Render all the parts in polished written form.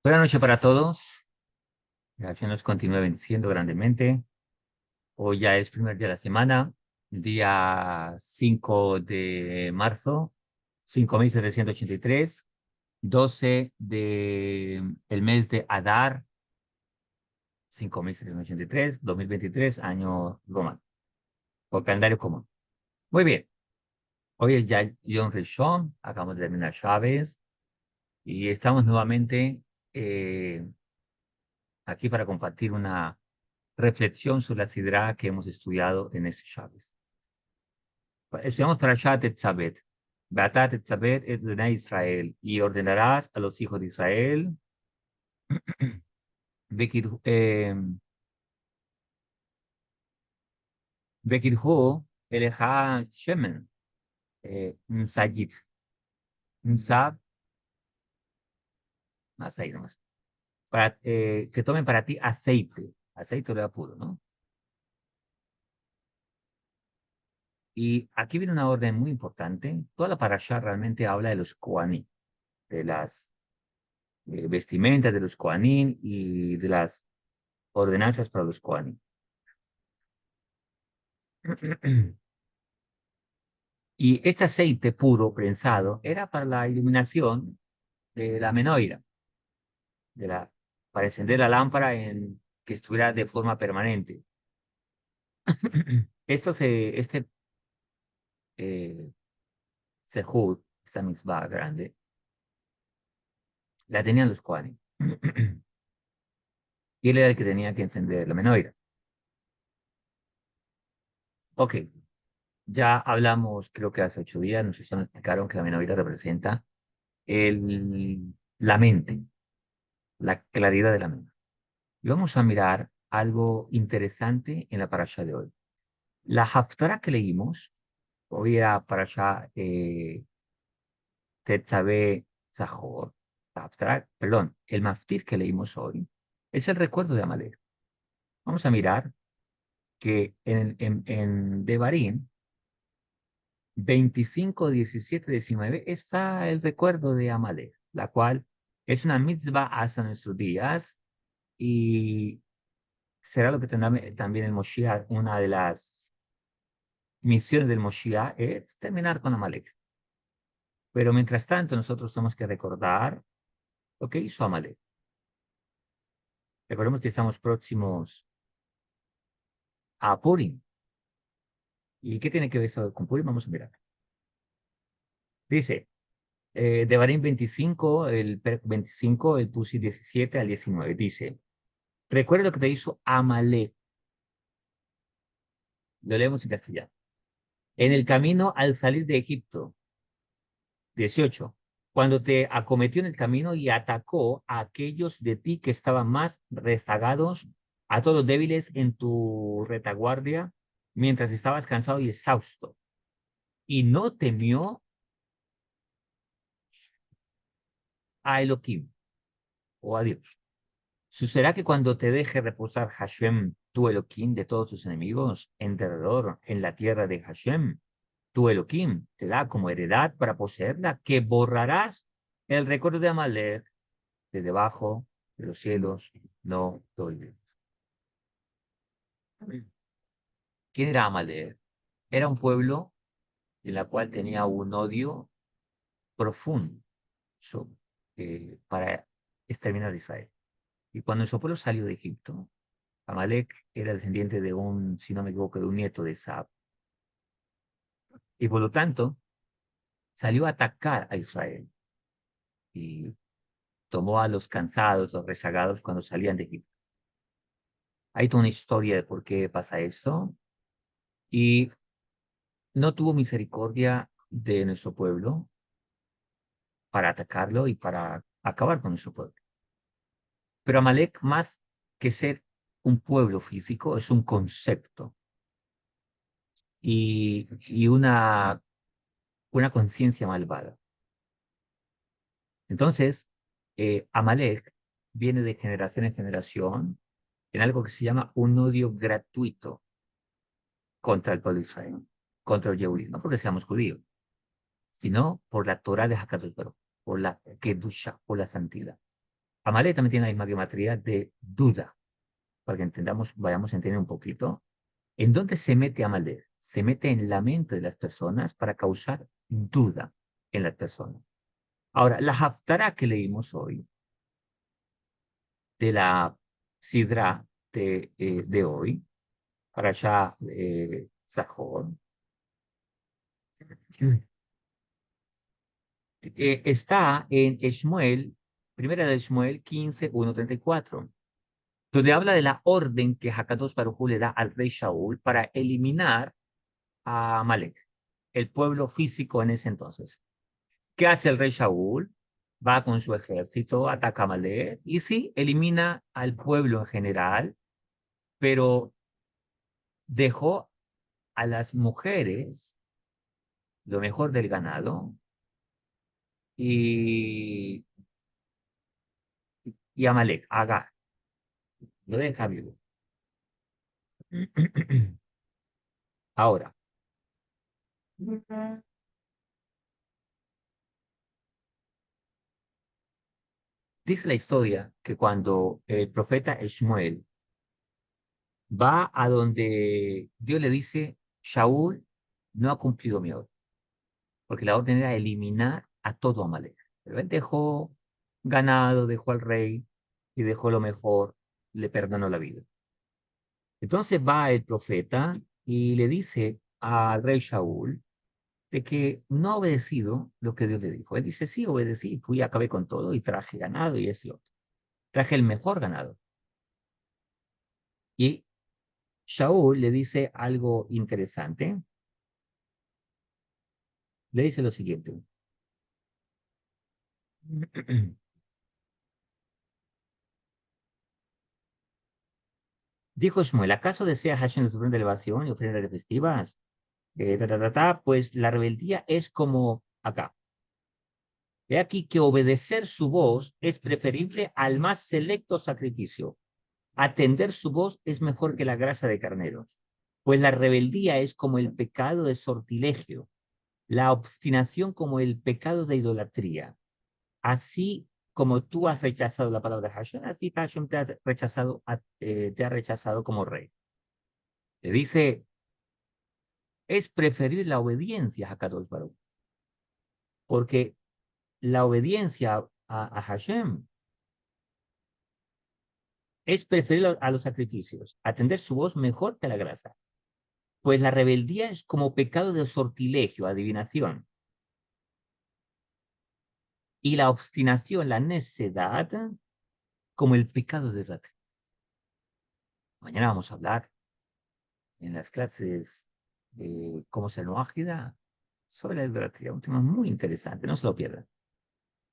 Buenas noches para todos. Que Hashem nos continúe bendiciendo grandemente. Hoy ya es primer día de la semana, día 5 de marzo, 5783, 12 de el mes de Adar, 5783, 2023, año romano, por calendario común. Muy bien. Hoy es ya Yom Rishon, acabamos de terminar Chávez y estamos nuevamente eh, aquí para compartir una reflexión sobre la sidra que hemos estudiado en este Shabbat. Estudiamos para Tetzabet. Beatat Tetzabet es de Israel y ordenarás a los hijos de Israel Bekirhu Eleja Shemen Nsagit Nsab, más ahí nomás, para, que tomen para ti aceite de puro, ¿no? Y aquí viene una orden muy importante. Toda la parasha realmente habla de los Kohanim, de las vestimentas de los Kohanim y de las ordenanzas para los Kohanim. Y este aceite puro, prensado, era para la iluminación de la menorá, de la, para encender la lámpara en que estuviera de forma permanente. Este eh, sehud, esta mitzvah grande, la tenían los Kohanim. Y él era el que tenía que encender la menorá. Ok, ya hablamos, creo que hace 8 días, nos explicaron que la menorá representa la mente, la claridad de la mente. Y vamos a mirar algo interesante en la parasha de hoy. La Haftarah que leímos, hoy era parasha Tetzaveh Zahor, perdón, el Maftir que leímos hoy, es el recuerdo de Amalek. Vamos a mirar que en Devarim 25, 17, 19 está el recuerdo de Amalek, la cual es una mitzvah hasta nuestros días y será lo que tendrá también el Moshiach. Una de las misiones del Moshiach es terminar con Amalek. Pero mientras tanto, nosotros tenemos que recordar lo que hizo Amalek. Recordemos que estamos próximos a Purim. ¿Y qué tiene que ver esto con Purim? Vamos a mirar. Dice, Devarim 25, 25, el Pusi 17 al 19. Dice, recuerda lo que te hizo Amalek. Lo leemos en castellano. En el camino al salir de Egipto. 18. Cuando te acometió en el camino y atacó a aquellos de ti que estaban más rezagados, a todos los débiles en tu retaguardia, mientras estabas cansado y exhausto. Y no temió a Elohim o a Dios. ¿Sucederá que cuando te deje reposar Hashem, tu Elohim, de todos tus enemigos, en derredor, en la tierra de Hashem, tu Elohim te da como heredad para poseerla, que borrarás el recuerdo de Amalek de debajo de los cielos? No te olvides. ¿Quién era Amalek? Era un pueblo en la cual tenía un odio profundo para exterminar a Israel. Y cuando su pueblo salió de Egipto, Amalek era descendiente de un, si no me equivoco, de un nieto de Sab. Y por lo tanto, salió a atacar a Israel y tomó a los cansados, los rezagados cuando salían de Egipto. Hay toda una historia de por qué pasa esto. Y no tuvo misericordia de nuestro pueblo para atacarlo y para acabar con nuestro pueblo. Pero Amalek, más que ser un pueblo físico, es un concepto y una conciencia malvada. Entonces, Amalek viene de generación en generación en algo que se llama un odio gratuito contra el pueblo de Israel, contra el Yehudí, no porque seamos judíos, sino por la Torah de Hakadosh Baruj, por la Kedusha, por la santidad. Amalek también tiene la misma geometría de duda, para que entendamos, vayamos a entender un poquito. ¿En dónde se mete Amalek? Se mete en la mente de las personas para causar duda en las personas. Ahora, la Haftarah que leímos hoy, de la Sidra de hoy, para allá Zahor, está en Shmuel, primera de Shmuel 15, 1:34, donde habla de la orden que Hakadosh Baruj Hu le da al rey Shaul para eliminar a Amalek, el pueblo físico en ese entonces. ¿Qué hace el rey Shaul? Va con su ejército, ataca a Amalek y sí, elimina al pueblo en general, pero dejó a las mujeres lo mejor del ganado y, y Amalek, Agar, lo deja vivo. Ahora, dice la historia que cuando el profeta Shmuel va a donde Dios le dice, Shaul no ha cumplido mi orden, porque la orden era eliminar a todo Amalek. Pero él dejó ganado, dejó al rey y dejó lo mejor, le perdonó la vida. Entonces va el profeta y le dice al rey Shaul de que no ha obedecido lo que Dios le dijo. Él dice, sí, obedecí, fui, acabé con todo y traje ganado y es lo otro. Traje el mejor ganado. Y Shaul le dice algo interesante. Le dice lo siguiente. Dijo Shmuel, ¿acaso desea Hashem su de elevación y ofrendas festivas? Pues la rebeldía es como acá. He aquí que obedecer su voz es preferible al más selecto sacrificio. Atender su voz es mejor que la grasa de carneros. Pues la rebeldía es como el pecado de sortilegio, la obstinación como el pecado de idolatría. Así como tú has rechazado la palabra de Hashem, así Hashem te ha rechazado como rey. Le dice, es preferir la obediencia a Kadosh Baruch, porque la obediencia a Hashem es preferir a los sacrificios, atender su voz mejor que la grasa. Pues la rebeldía es como pecado de sortilegio, adivinación, y la obstinación, la necedad, como el pecado de idolatría. Mañana vamos a hablar en las clases de cómo ser noágida sobre la idolatría, un tema muy interesante, no se lo pierdan.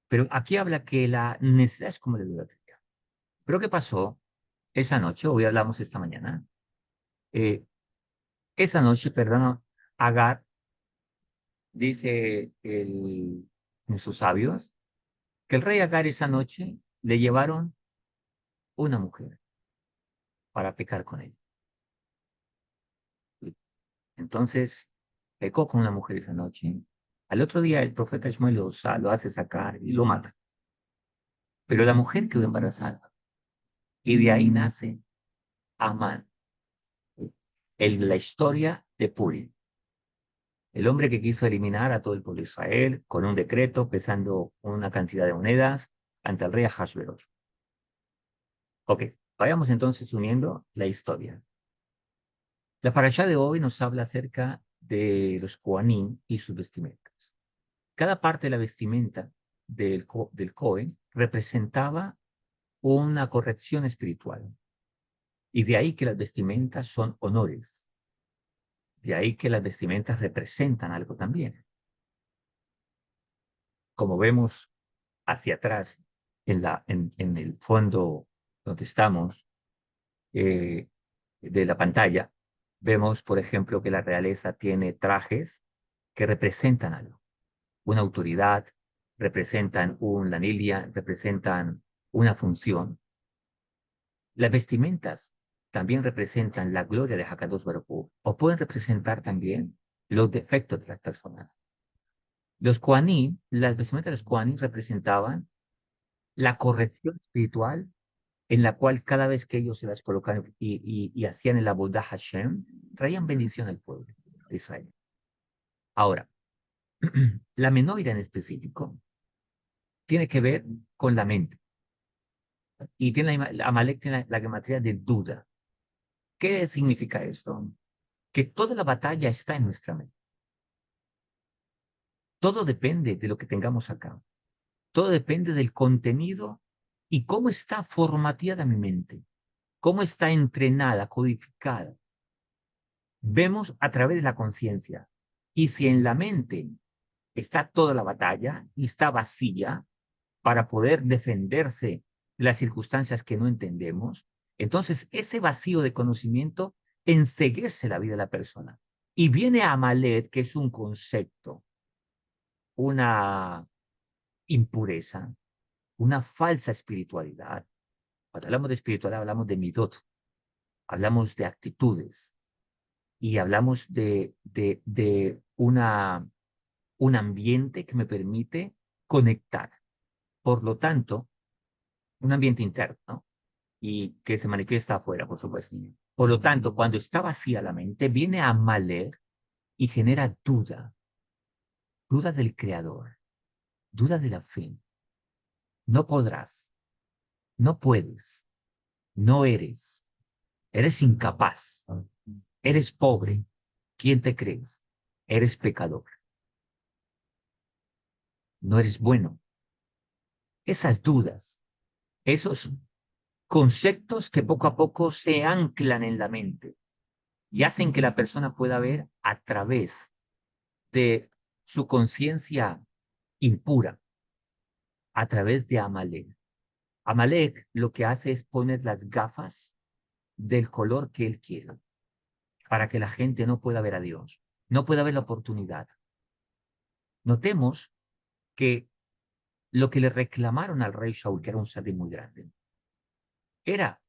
Pero aquí habla que la necedad es como la idolatría. Pero ¿qué pasó esa noche? Hoy hablamos esta mañana. Eh, esa noche, perdón, Agar, dice en sus sabios, que el rey Agar esa noche le llevaron una mujer para pecar con él. Entonces, pecó con una mujer esa noche. Al otro día el profeta Ishmael lo hace sacar y lo mata. Pero la mujer quedó embarazada. Y de ahí nace Amán, la historia de Purim. El hombre que quiso eliminar a todo el pueblo de Israel con un decreto pesando una cantidad de monedas ante el rey Ahasverosh. Ok, vayamos entonces uniendo la historia. La parashá de hoy nos habla acerca de los Kohanim y sus vestimentas. Cada parte de la vestimenta del Cohen representaba una corrección espiritual. Y de ahí que las vestimentas son honores. De ahí que las vestimentas representan algo también. Como vemos hacia atrás en el fondo donde estamos eh, de la pantalla, vemos, por ejemplo, que la realeza tiene trajes que representan algo, una autoridad, representan la nilia, representan una función. Las vestimentas también representan la gloria de Hakadosh Baruj Hu, o pueden representar también los defectos de las personas. Los Kohanim, las vestimentas de los Kohanim representaban la corrección espiritual en la cual cada vez que ellos se las colocaban y hacían el Avodah Hashem, traían bendición al pueblo de Israel. Ahora, la menorá en específico tiene que ver con la mente. Y tiene Amalek tiene la gematría de duda. ¿Qué significa esto? Que toda la batalla está en nuestra mente. Todo depende de lo que tengamos acá. Todo depende del contenido y cómo está formateada mi mente, cómo está entrenada, codificada. Vemos a través de la conciencia. Y si en la mente está toda la batalla y está vacía para poder defenderse de las circunstancias que no entendemos, entonces ese vacío de conocimiento enceguece la vida de la persona. Y viene Amalek, que es un concepto, una impureza, una falsa espiritualidad. Cuando hablamos de espiritualidad, hablamos de midot, hablamos de actitudes y hablamos de un ambiente que me permite conectar. Por lo tanto, un ambiente interno, ¿no? Y que se manifiesta afuera, por supuesto. Por lo tanto, cuando está vacía la mente, viene a maler y genera duda, duda del creador, duda de la fe. No podrás, no puedes, no eres, eres incapaz, eres pobre. ¿Quién te crees? Eres pecador, no eres bueno. Esas dudas, esos conceptos que poco a poco se anclan en la mente y hacen que la persona pueda ver a través de su conciencia impura, a través de Amalek. Amalek lo que hace es poner las gafas del color que él quiera para que la gente no pueda ver a Dios, no pueda ver la oportunidad. Notemos que lo que le reclamaron al rey Shaul, que era un sadí muy grande, era,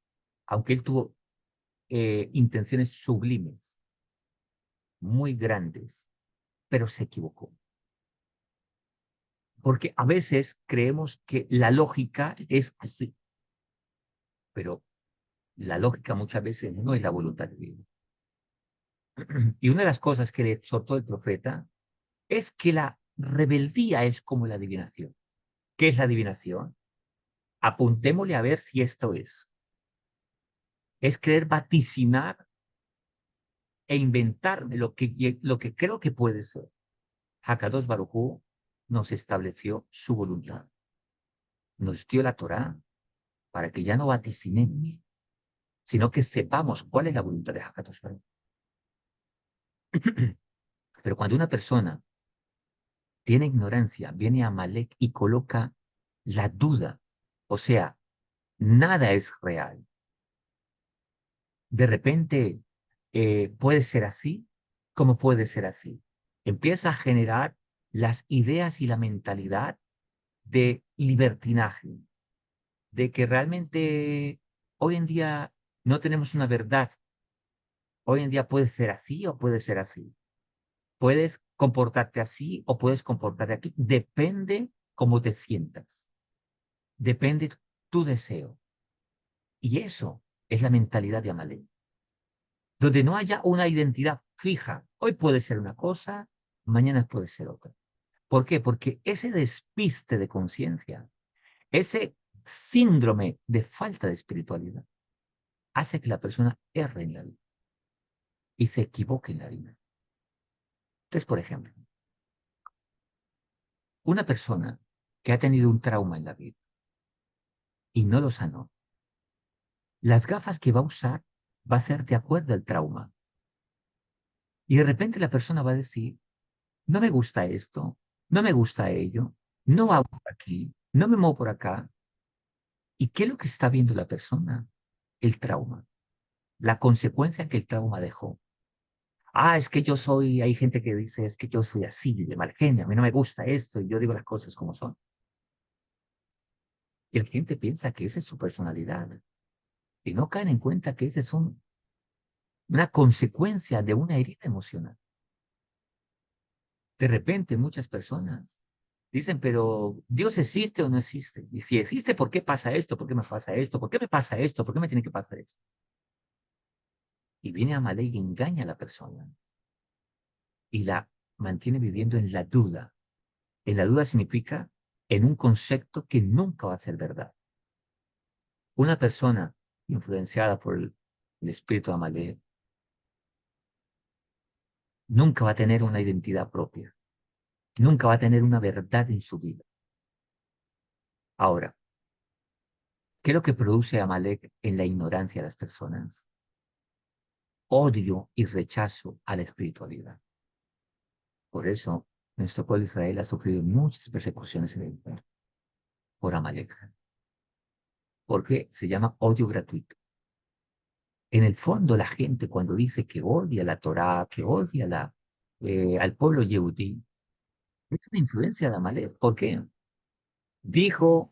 aunque él tuvo intenciones sublimes, muy grandes, pero se equivocó. Porque a veces creemos que la lógica es así, pero la lógica muchas veces no es la voluntad de Dios. Y una de las cosas que le exhortó el profeta es que la rebeldía es como la adivinación. ¿Qué es la adivinación? Apuntémosle a ver si esto es. Es querer vaticinar e inventarme lo que creo que puede ser. Hakadosh Baruj Hu nos estableció su voluntad. Nos dio la Torá para que ya no vaticinemos, sino que sepamos cuál es la voluntad de Hakadosh Baruj Hu. Pero cuando una persona tiene ignorancia, viene a Amalek y coloca la duda, o sea, nada es real. De repente puede ser así, como puede ser así. Empieza a generar las ideas y la mentalidad de libertinaje, de que realmente hoy en día no tenemos una verdad. Hoy en día puede ser así o puede ser así. Puedes comportarte así o puedes comportarte aquí. Depende cómo te sientas. Depende tu deseo. Y eso es la mentalidad de Amalek. Donde no haya una identidad fija. Hoy puede ser una cosa, mañana puede ser otra. ¿Por qué? Porque ese despiste de conciencia, ese síndrome de falta de espiritualidad, hace que la persona erre en la vida y se equivoque en la vida. Entonces, por ejemplo, una persona que ha tenido un trauma en la vida y no lo sanó, las gafas que va a usar va a ser de acuerdo al trauma. Y de repente la persona va a decir, no me gusta esto, no me gusta ello, no hago por aquí, no me muevo por acá. ¿Y qué es lo que está viendo la persona? El trauma, la consecuencia que el trauma dejó. Ah, es que yo soy, hay gente que dice, es que yo soy así, de mal genio, a mí no me gusta esto, y yo digo las cosas como son. Y la gente piensa que esa es su personalidad, y no caen en cuenta que esa es una consecuencia de una herida emocional. De repente, muchas personas Dicen, pero ¿Dios existe o no existe? Y si existe, ¿por qué pasa esto? ¿Por qué me pasa esto? ¿Por qué me pasa esto? ¿Por qué me tiene que pasar esto? Y viene Amalek y engaña a la persona y la mantiene viviendo en la duda. En la duda significa en un concepto que nunca va a ser verdad. Una persona influenciada por el espíritu de Amalek nunca va a tener una identidad propia, nunca va a tener una verdad en su vida. Ahora, ¿qué es lo que produce Amalek en la ignorancia de las personas? Odio y rechazo a la espiritualidad. Por eso, nuestro pueblo de Israel ha sufrido muchas persecuciones en el mundo por Amalek, porque se llama odio gratuito. En el fondo, la gente cuando dice que odia la Torá, que odia al pueblo yehudí, es una influencia de Amalek. ¿Por qué? Dijo,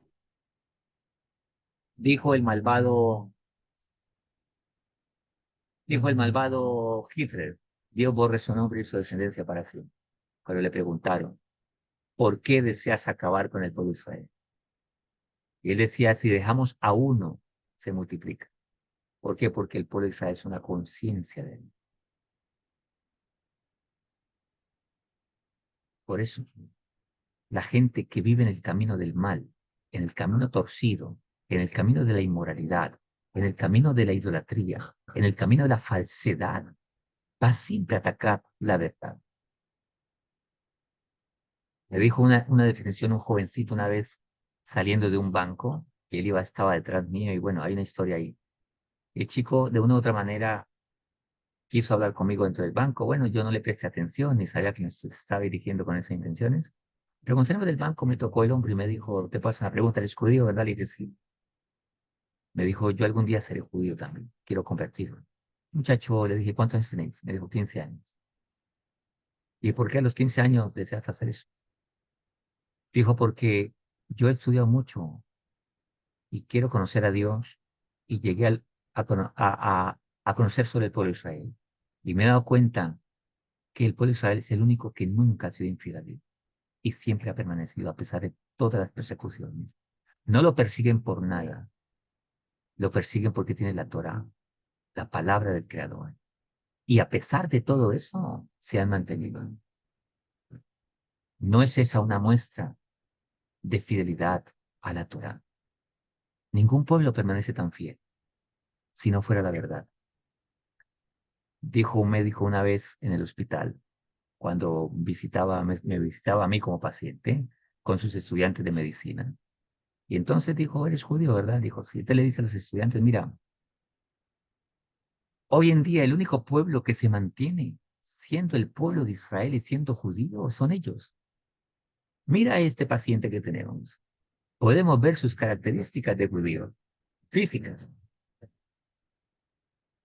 dijo el malvado, dijo el malvado Hitler, Dios borre su nombre y su descendencia para siempre. Cuando le preguntaron, ¿por qué deseas acabar con el pueblo de Israel? Y él decía, si dejamos a uno, se multiplica. ¿Por qué? Porque el pueblo de Israel es una conciencia de él. Por eso, la gente que vive en el camino del mal, en el camino torcido, en el camino de la inmoralidad, en el camino de la idolatría, en el camino de la falsedad, va siempre a atacar la verdad. Me dijo una definición un jovencito una vez saliendo de un banco, y él estaba detrás mío, y bueno, hay una historia ahí. El chico, de una u otra manera, quiso hablar conmigo dentro del banco. Bueno, yo no le presté atención, ni sabía que se estaba dirigiendo con esas intenciones. Pero cuando salimos del banco me tocó el hombre y me dijo, te paso una pregunta, ¿eres judío, verdad? Le dije, sí. Me dijo, yo algún día seré judío también, quiero convertirme. Muchacho, le dije, ¿cuántos años tenéis? Me dijo, 15 años. ¿Y por qué a los 15 años deseas hacer eso? Dijo, porque yo he estudiado mucho y quiero conocer a Dios y llegué a conocer sobre el pueblo de Israel. Y me he dado cuenta que el pueblo de Israel es el único que nunca ha sido infiel a Dios y siempre ha permanecido a pesar de todas las persecuciones. No lo persiguen por nada, lo persiguen porque tiene la Torá, la palabra del Creador. Y a pesar de todo eso, se han mantenido. ¿No es esa una muestra de fidelidad a la Torá? Ningún pueblo permanece tan fiel si no fuera la verdad. Dijo un médico una vez en el hospital, cuando me visitaba a mí como paciente con sus estudiantes de medicina. Y entonces dijo, eres judío, ¿verdad? Dijo, sí. Usted le dice a los estudiantes, mira, hoy en día el único pueblo que se mantiene siendo el pueblo de Israel y siendo judío son ellos. Mira a este paciente que tenemos. Podemos ver sus características de judío, físicas.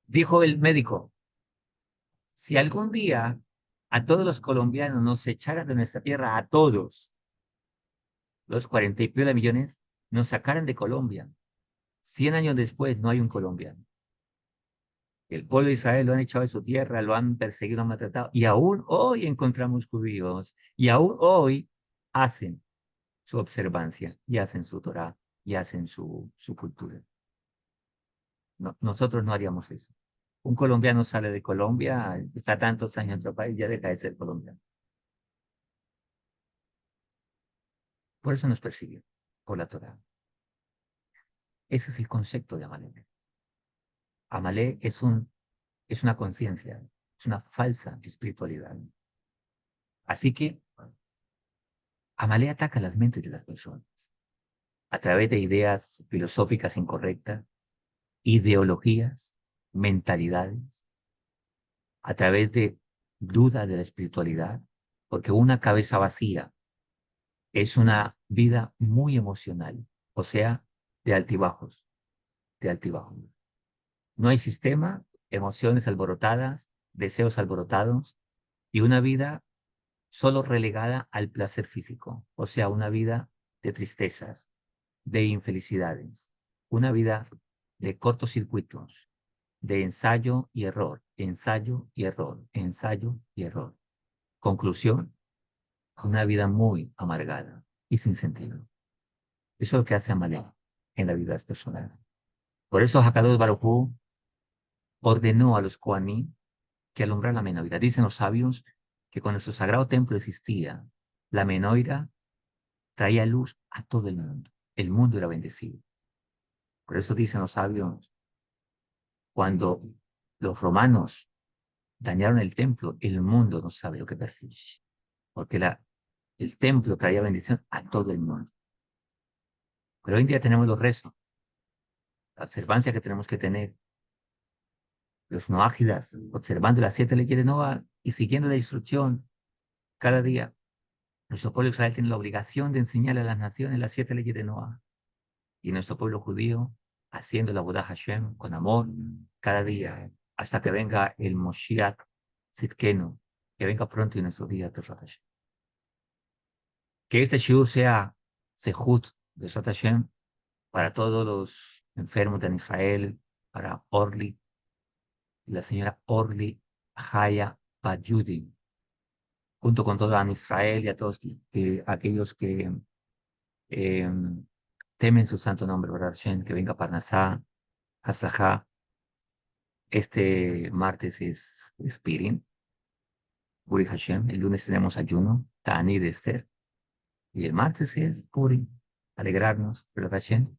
Dijo el médico, si algún día a todos los colombianos nos echaran de nuestra tierra, a todos, los 40 y pico de millones, nos sacaran de Colombia, 100 años después no hay un colombiano. El pueblo de Israel lo han echado de su tierra, lo han perseguido, lo han maltratado, y aún hoy encontramos judíos, y aún hoy hacen su observancia, y hacen su Torah, y hacen su cultura. No, nosotros no haríamos eso. Un colombiano sale de Colombia, está tantos años en otro país, ya deja de ser colombiano. Por eso nos persiguen, por la Torah. Ese es el concepto de Amalek. Amalek es una conciencia, es una falsa espiritualidad. Así que Amalek ataca las mentes de las personas a través de ideas filosóficas incorrectas, ideologías, mentalidades, a través de duda de la espiritualidad, porque una cabeza vacía es una vida muy emocional, o sea, de altibajos, de altibajos. No hay sistema, emociones alborotadas, deseos alborotados y una vida solo relegada al placer físico, o sea, una vida de tristezas, de infelicidades, una vida de cortocircuitos, de ensayo y error, ensayo y error, ensayo y error. Conclusión, una vida muy amargada. y sin sentido. Eso es lo que hace Amalek en la vida de las personas. Por eso Hakadosh Baruj Hu ordenó a los Kohanim que alumbrar la menorá. Dicen los sabios que cuando su sagrado templo existía, la menorá traía luz a todo el mundo. El mundo era bendecido. Por eso dicen los sabios, cuando los romanos dañaron el templo, el mundo no sabe lo que perdió. Porque el templo traía bendición a todo el mundo. Pero hoy en día tenemos los rezos, la observancia que tenemos que tener, los noágidas, observando las 7 leyes de Noah y siguiendo la instrucción cada día. Nuestro pueblo Israel tiene la obligación de enseñarle a las naciones las 7 leyes de Noah. Y nuestro pueblo judío haciendo la Boda Hashem con amor cada día, hasta que venga el Moshiach Tzidkenu, que venga pronto en nuestro día, Bezrat Hashem. Que este shiur sea Sehut, Bezrat Hashem, para todos los enfermos de Israel, para Orly, la señora Orly Haya Bayudi, junto con todo Israel y a todos aquellos que eh, temen su santo nombre, ¿verdad? Hashem, que venga Parnasá, Haslajá. Este martes es Pirin, Puri Hashem. El lunes tenemos ayuno, Tani de Esther. Y el martes es Puri, alegrarnos, ¿verdad Hashem?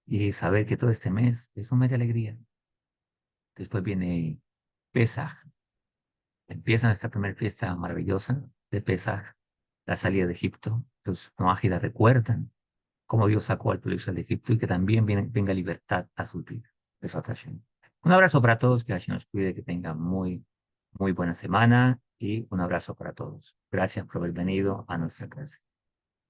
Y saber que todo este mes es un mes de alegría. Después viene Pesaj. Empieza nuestra primera fiesta maravillosa de Pesaj, la salida de Egipto. Los noágidas recuerdan cómo Dios sacó al pueblo de Israel de Egipto y que también venga libertad a su vida. Eso Hashem. Un abrazo para todos, que Hashem nos cuide, que tengan muy buena semana y un abrazo para todos. Gracias por haber venido a nuestra clase.